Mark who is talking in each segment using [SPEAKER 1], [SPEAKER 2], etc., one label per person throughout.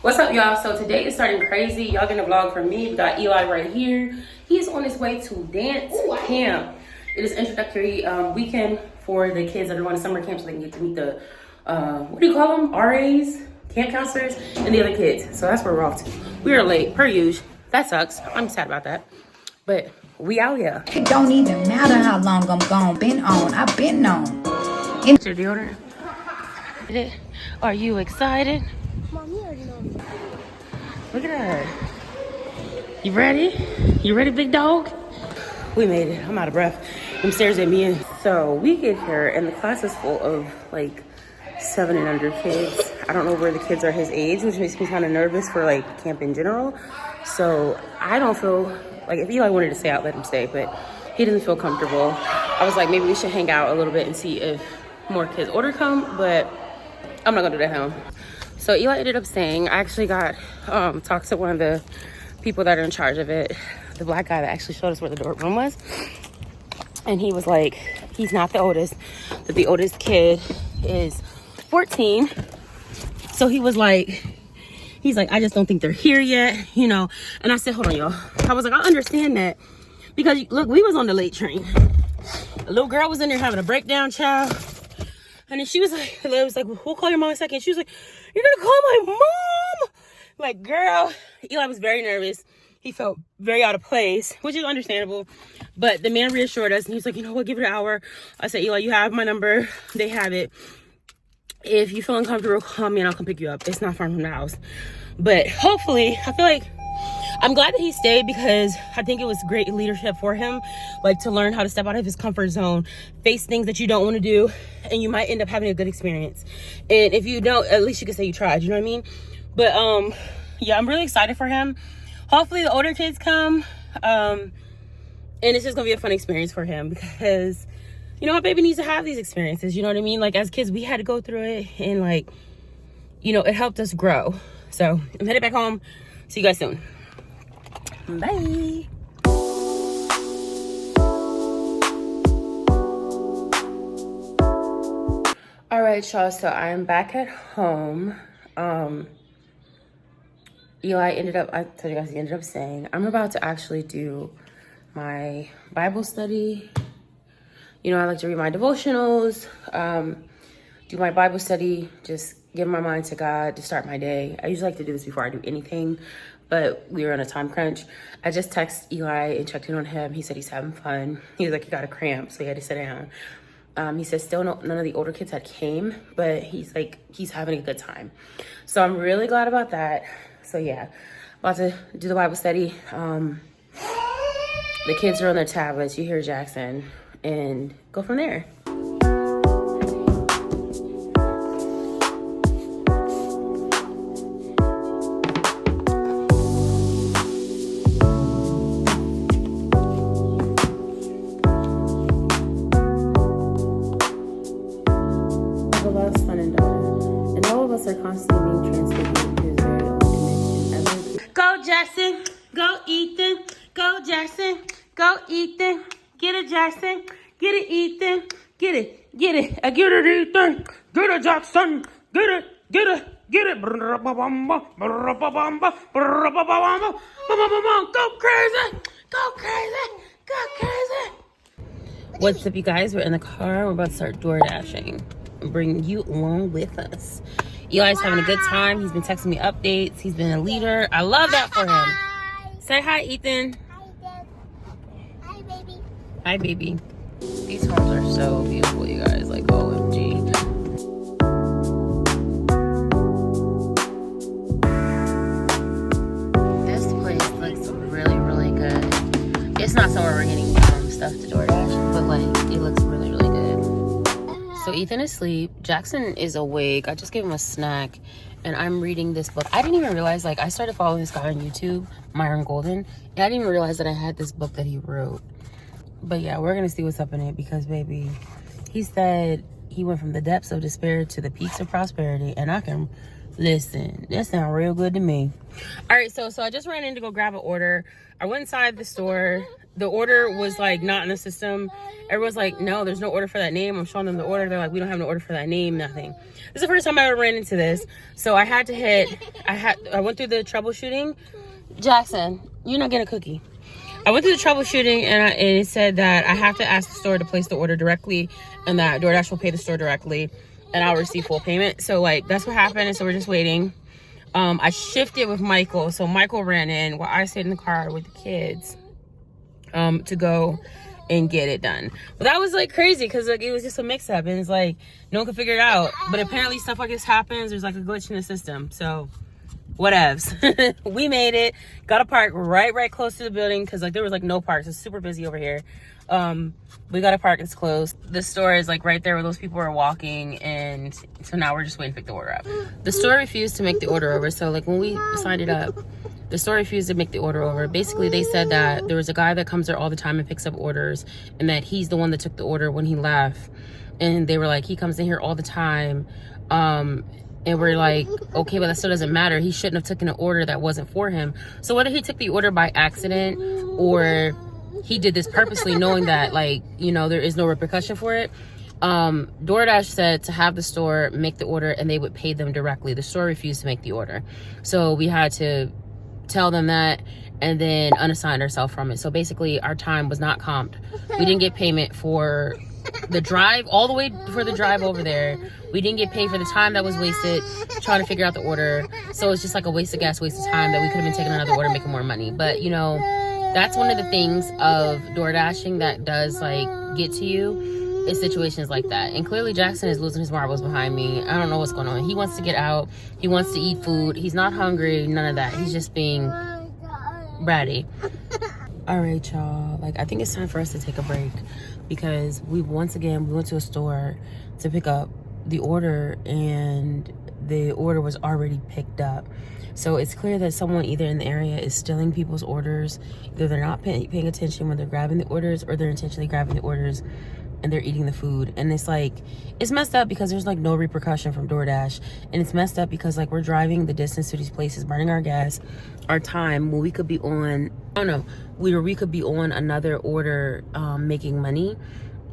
[SPEAKER 1] What's up, y'all? So today is starting crazy. Y'all getting a vlog from me. We got Eli right here. He's on his way to dance camp. It is introductory weekend for the kids that are going to summer camp so they can get to meet the, what do you call them? RAs, camp counselors, and the other kids. So that's where we're off to. We are late, per usual. That sucks. I'm sad about that. But we out here.
[SPEAKER 2] It don't even matter how long I'm gone. Been on. I've been on.
[SPEAKER 1] What's your deodorant? Are you excited?
[SPEAKER 3] Mom, you already know.
[SPEAKER 1] Look at that. You ready? You ready, big dog? We made it. I'm out of breath. Them stairs at me in. So we get here and the class is full of like 7 and under kids. I don't know where the kids are his age, which makes me kind of nervous for like camp in general. So I don't feel like, if Eli wanted to stay out, let him stay, but he doesn't feel comfortable. I was like, maybe we should hang out a little bit and see if more kids order come, but I'm not gonna do that at home. So Eli ended up staying. I actually got talked to one of the people that are in charge of it, the black guy that actually showed us where the dorm room was, and he was like, he's not the oldest, that the oldest kid is 14. So he was like, he's like, I just don't think they're here yet, you know. And I said, hold on, y'all. I was like, I understand that, because look, we was on the late train. A little girl was in there having a breakdown, child. And then she was like, it was like, we'll call your mom in a second. She was like, you're gonna call my mom? Like, girl, Eli was very nervous. He felt very out of place, which is understandable. But the man reassured us, and he was like, you know what, give it an hour. I said, Eli, you have my number. They have it. If you feel uncomfortable, call me and I'll come pick you up. It's not far from the house. But hopefully, I feel like, I'm glad that he stayed, because I think it was great leadership for him, like to learn how to step out of his comfort zone, face things that you don't want to do, and you might end up having a good experience. And if you don't, at least you can say you tried, you know what I mean? But yeah, I'm really excited for him. Hopefully the older kids come, and it's just gonna be a fun experience for him, because you know, my baby needs to have these experiences, you know what I mean? Like, as kids, we had to go through it, and like, you know, it helped us grow. So I'm headed back home. See you guys soon. Bye. All right, y'all, so I'm back at home. Eli ended up, I told you guys, he ended up staying. I'm about to actually do my Bible study. You know, I like to read my devotionals, do my Bible study, just give my mind to God to start my day. I usually like to do this before I do anything, but we were on a time crunch. I just texted Eli and checked in on him. He said he's having fun. He was like, he got a cramp, so he had to sit down. He said still none of the older kids had came, but he's like, he's having a good time. So I'm really glad about that. So yeah, about to do the Bible study. The kids are on their tablets. You hear Jackson, and go from there. Go Jackson, go Ethan, go Jackson, go Ethan, get it Jackson, get it Ethan, get it, get it, get it Ethan, get it Jackson, get it, get it, get it, go crazy, go crazy, go crazy. What's up, you guys? We're in the car. We're about to start DoorDashing and bring you along with us. Eli's having a good time. He's been texting me updates. He's been a leader. I love that for him. Say hi, Ethan.
[SPEAKER 3] Hi, baby.
[SPEAKER 1] Hi, baby. These homes are so beautiful, you guys. Like, OMG. This place looks really, really good. It's not somewhere we're getting stuff to DoorDash, but like, it looks really, really good. So Ethan is asleep. Jackson is awake. I just gave him a snack, and I'm reading this book. I didn't even realize, like, I started following this guy on YouTube, Myron Golden, and I didn't even realize that I had this book that he wrote. But yeah, we're gonna see what's up in it, because baby, he said he went from the depths of despair to the peaks of prosperity, and I can listen. That sounds real good to me. All right, so I just ran in to go grab an order. I went inside the store. the order was like not in the system. Everyone's like, no, there's no order for that name. I'm showing them the order. They're like, we don't have no order for that name, nothing. This is the first time I ever ran into this. So I had to I went through the troubleshooting. Jackson, you're not getting a cookie. I went through the troubleshooting and it said that I have to ask the store to place the order directly and that DoorDash will pay the store directly and I'll receive full payment. So like, that's what happened. And so we're just waiting. I shifted with Michael. So Michael ran in while I stayed in the car with the kids to go and get it done. But that was like crazy because like it was just a mix-up and it's like no one could figure it out. But apparently stuff like this happens. There's like a glitch in the system. So whatevs. We made it. Got a park right close to the building because like there was like no parks. It's super busy over here. We got a park. It's closed. The store is like right there where those people are walking, and so now we're just waiting to pick the order up. The store refused to make the order over. So like when we signed it up, the store refused to make the order over. Basically, they said that there was a guy that comes there all the time and picks up orders, and that he's the one that took the order when he left. And they were like, he comes in here all the time. And we're like, okay, but that still doesn't matter. He shouldn't have taken an order that wasn't for him. So whether he took the order by accident or he did this purposely, knowing that, like, you know, there is no repercussion for it. DoorDash said to have the store make the order and they would pay them directly. The store refused to make the order. So we had to tell them that and then unassign ourselves from it. So basically our time was not comped. We didn't get payment for the drive all the way for the drive over there. We didn't get paid for the time that was wasted trying to figure out the order. So it's just like a waste of gas, waste of time that we could have been taking another order, making more money. But you know, that's one of the things of DoorDashing that does like get to you is situations like that. And clearly Jackson is losing his marbles behind me. I don't know what's going on. He wants to get out. He wants to eat food. He's not hungry, none of that. He's just being bratty. All right, y'all. Like, I think it's time for us to take a break because we went to a store to pick up the order and the order was already picked up. So it's clear that someone either in the area is stealing people's orders. Either they're not paying attention when they're grabbing the orders or they're intentionally grabbing the orders and they're eating the food. And it's like, it's messed up because there's like no repercussion from DoorDash. And it's messed up because like we're driving the distance to these places, burning our gas, our time, when we could be on, I don't know, we could be on another order making money.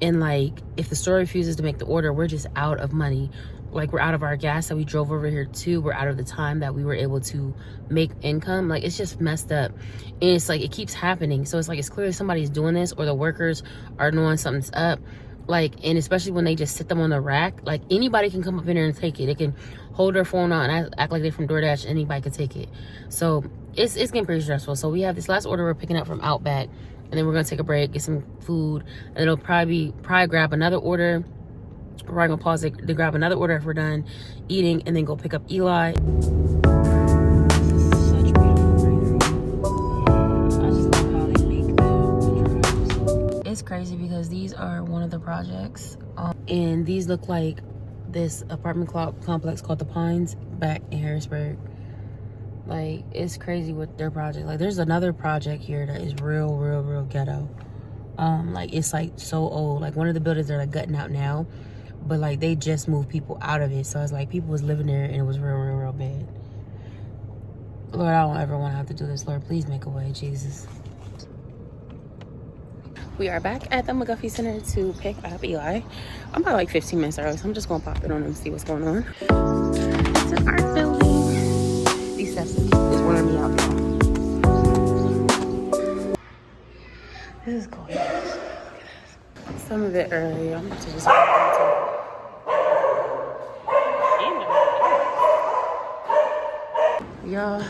[SPEAKER 1] And like, if the store refuses to make the order, we're just out of money. Like, we're out of our gas that we drove over here to. We're out of the time that we were able to make income. Like, it's just messed up. And it's like, it keeps happening. So it's like, it's clear somebody's doing this or the workers are knowing something's up. Like, and especially when they just sit them on the rack, like anybody can come up in there and take it. They can hold their phone on and act like they're from DoorDash. Anybody can take it. So it's getting pretty stressful. So we have this last order we're picking up from Outback, and then we're gonna take a break, get some food, and it'll probably grab another order. We're probably gonna pause it to grab another order if we're done eating, and then go pick up Eli. It's crazy because these are one of the projects, and these look like this apartment complex called the Pines back in Harrisburg. Like, it's crazy with their project. Like, there's another project here that is real ghetto. Like, it's like so old. Like, one of the buildings they're like gutting out now, but like they just moved people out of it. So it's like people was living there and it was real bad. Lord, I don't ever want to have to do this. Lord, please make a way, Jesus. We are back at the McGuffey Center to pick up Eli. I'm about like 15 minutes early, so I'm just gonna pop it on and see what's going on. It's an art building. These steps is wearing me out, y'all. This is gorgeous. Some of it early. I'm about to just y'all,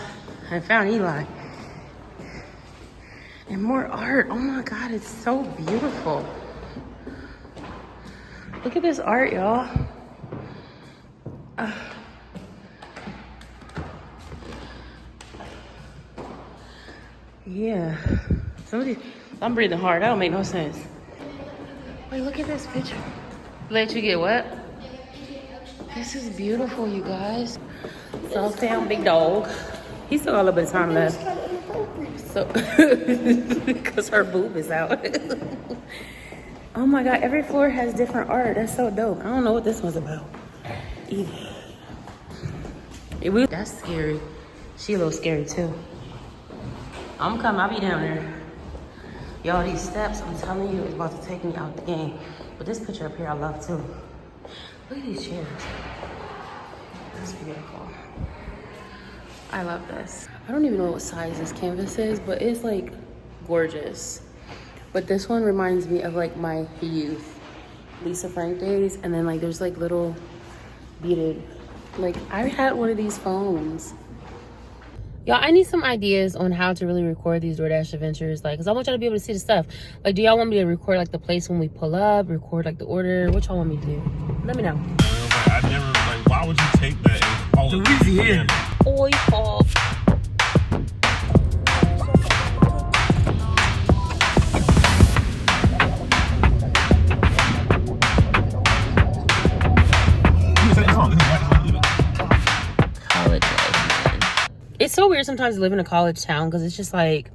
[SPEAKER 1] I found Eli. And more art. Oh my God, it's so beautiful. Look at this art, y'all. Yeah. I'm breathing hard. That don't make no sense. Wait, look at this picture. Let you get what? This is beautiful, you guys. So found Big Dog. He still got a little bit of time left. So, because her boob is out. Oh my God, every floor has different art. That's so dope. I don't know what this one's about either. That's scary. She a little scary too. I'm coming, I'll be down there. Y'all, these steps, I'm telling you, is about to take me out the game. But this picture up here, I love too. Look at these chairs. That's beautiful. I love this. I don't even know what size this canvas is, but it's like gorgeous. But this one reminds me of like my youth, Lisa Frank days. And then like there's like little beaded, like I had one of these phones. Y'all, I need some ideas on how to really record these DoorDash adventures. Like, cause I want y'all to be able to see the stuff. Like, do y'all want me to record like the place when we pull up, record like the order? What y'all want me to do? Let me know.
[SPEAKER 4] I never, like, why would you take that and call it Louisiana?
[SPEAKER 1] Oi, Paul. College life, man. It's so weird sometimes to live in a college town because it's just like,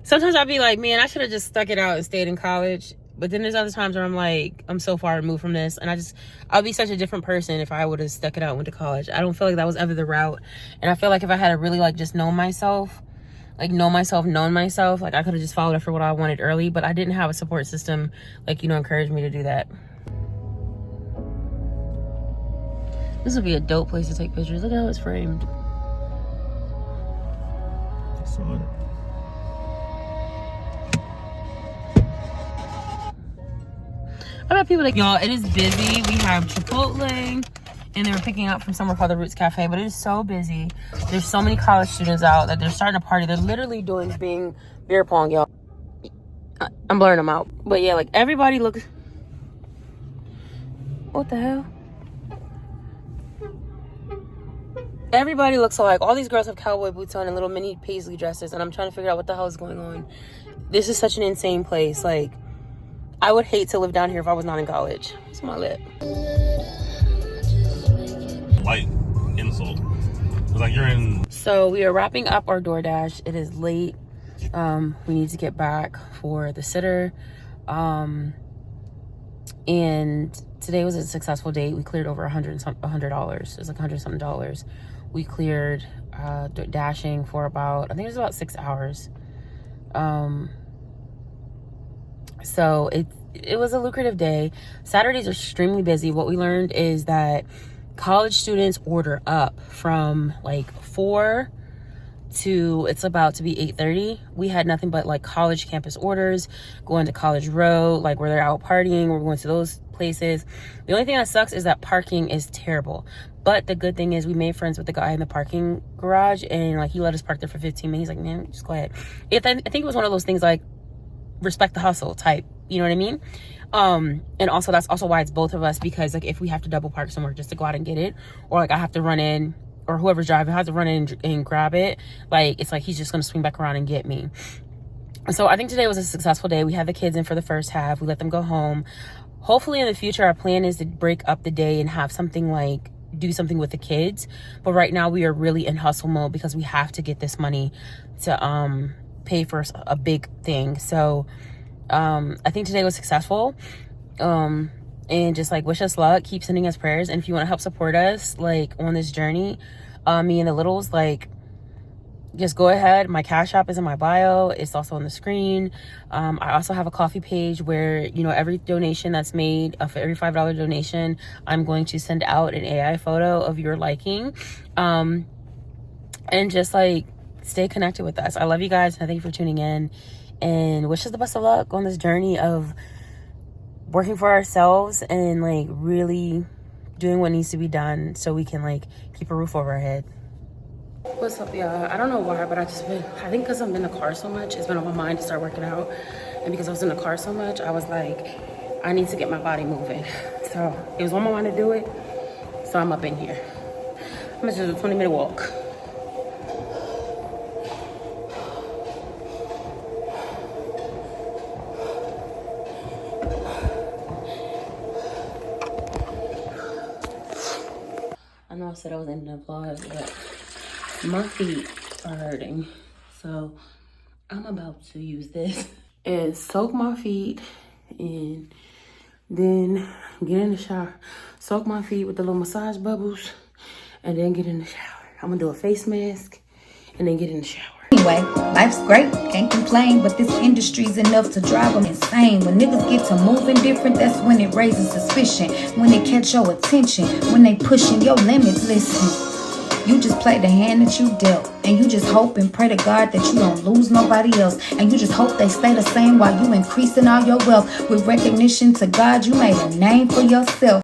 [SPEAKER 1] sometimes I'll be like, man, I should have just stuck it out and stayed in college. But then there's other times where I'm like, I'm so far removed from this. And I'll be such a different person if I would have stuck it out and went to college. I don't feel like that was ever the route. And I feel like if I had to really like just known myself, like I could have just followed after what I wanted early. But I didn't have a support system, like, you know, encourage me to do that. This would be a dope place to take pictures. Look at how it's framed.
[SPEAKER 4] Excellent.
[SPEAKER 1] I bet people like, y'all, it is busy. We have Chipotle, and they were picking up from somewhere called the Roots Cafe, but it is so busy. There's so many college students out that they're starting to party. They're literally doing beer pong, y'all. I'm blurring them out. But yeah, like everybody looks, what the hell? Everybody looks alike. All these girls have cowboy boots on and little mini paisley dresses, and I'm trying to figure out what the hell is going on. This is such an insane place. Like, I would hate to live down here if I was not in college. It's my lip.
[SPEAKER 4] Light insult. It's like you're in.
[SPEAKER 1] So we are wrapping up our DoorDash. It is late. We need to get back for the sitter. And today was a successful day. We cleared over $100. It was like $100 something. We cleared dashing for about, I think it was about 6 hours. So it was a lucrative day. Saturdays are extremely busy. What we learned is that college students order up from like 4 to, it's about to be 8:30. We had nothing but like college campus orders, going to College Row, like where they're out partying. We're going to those places. The only thing that sucks is that parking is terrible. But the good thing is we made friends with the guy in the parking garage, and like he let us park there for 15 minutes. He's like, man, just go ahead. I think it was one of those things like respect the hustle type, you know what I mean? And also that's also why it's both of us, because like if we have to double park somewhere just to go out and get it, or like I have to run in, or whoever's driving has to run in and grab it, like it's like he's just gonna swing back around and get me. So I think today was a successful day. We had the kids in for the first half. We let them go home. Hopefully in the future our plan is to break up the day and have something like do something with the kids, but right now we are really in hustle mode because we have to get this money to pay for a big thing. So I think today was successful, and just like wish us luck, keep sending us prayers, and if you want to help support us like on this journey, me and the littles, like just go ahead. My Cash App is in my bio. It's also on the screen. I also have a coffee page where, you know, every donation that's made, for every $5 donation, I'm going to send out an AI photo of your liking. And just like stay connected with us. I love you guys, and thank you for tuning in, and wish us the best of luck on this journey of working for ourselves and like really doing what needs to be done so we can like keep a roof over our head. What's up, y'all? I don't know why, but I think because I'm in the car so much, it's been on my mind to start working out. And because I was in the car so much, I was like, I need to get my body moving. So it was on my mind to do it. So I'm up in here. I'm gonna do a 20-minute walk. I know I said I was ending the vlog, but my feet are hurting, so I'm about to use this and soak my feet and then get in the shower. Soak my feet with the little massage bubbles and then get in the shower. I'm gonna do a face mask and then get in the shower.
[SPEAKER 2] Anyway, life's great, can't complain, but this industry's enough to drive them insane. When niggas get to moving different, that's when it raises suspicion. When they catch your attention, when they pushing your limits, listen. You just play the hand that you dealt, and you just hope and pray to God that you don't lose nobody else, and you just hope they stay the same while you increasing all your wealth. With recognition to God, you made a name for yourself.